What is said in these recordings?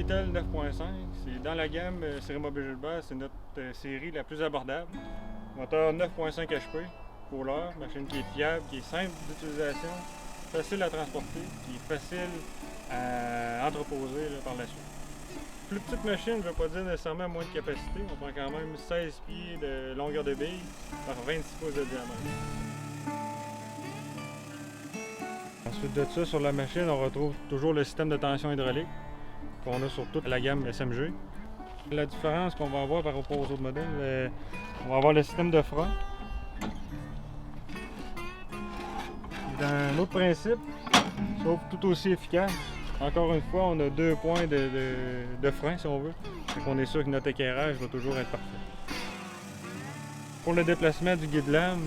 Littel 9.5. C'est dans la gamme série Mobile Gilbert, c'est notre série la plus abordable. Moteur 9.5 HP pour l'heure, machine qui est fiable, qui est simple d'utilisation, facile à transporter, qui est facile à entreposer par la suite. Plus petite machine, je ne veux pas dire nécessairement moins de capacité. On prend quand même 16 pieds de longueur de bille par 26 pouces de diamètre. Ensuite de ça, sur la machine, on retrouve toujours le système de tension hydraulique qu'on a sur toute la gamme SMG. La différence qu'on va avoir par rapport aux autres modèles, on va avoir le système de frein. D'un autre principe, sauf tout aussi efficace. Encore une fois, on a 2 points de frein si on veut. Donc on est sûr que notre éclairage va toujours être parfait. Pour le déplacement du guide-lame,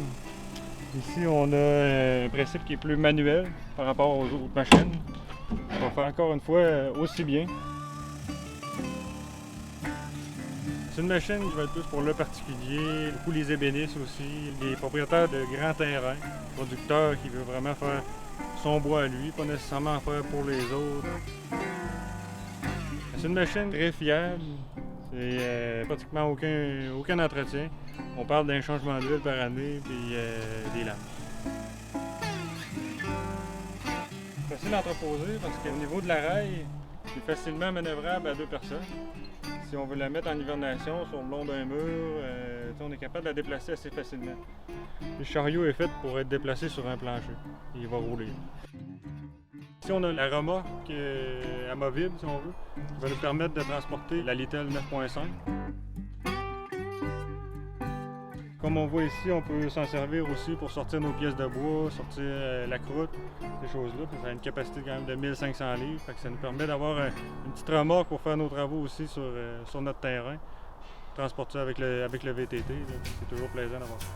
ici on a un principe qui est plus manuel par rapport aux autres machines. On va faire encore une fois aussi bien. C'est une machine qui va être plus pour le particulier, beaucoup les ébénistes aussi, les propriétaires de grands terrains, producteurs qui veulent vraiment faire son bois à lui, pas nécessairement en faire pour les autres. C'est une machine très fiable, c'est pratiquement aucun entretien. On parle d'un changement d'huile par année puis des lames. Facile à entreposer parce qu'au niveau de la rail, c'est facilement manœuvrable à 2 personnes. Si on veut la mettre en hivernation sur le long d'un mur, on est capable de la déplacer assez facilement. Le chariot est fait pour être déplacé sur un plancher. Il va rouler. Ici, on a la remorque amovible, si on veut, qui va nous permettre de transporter la Littel 9.5. Comme on voit ici, on peut s'en servir aussi pour sortir nos pièces de bois, sortir la croûte, ces choses-là. Ça a une capacité quand même de 1500 livres. Fait que ça nous permet d'avoir une petite remorque pour faire nos travaux aussi sur notre terrain. Transporter avec le VTT, c'est toujours plaisant d'avoir ça.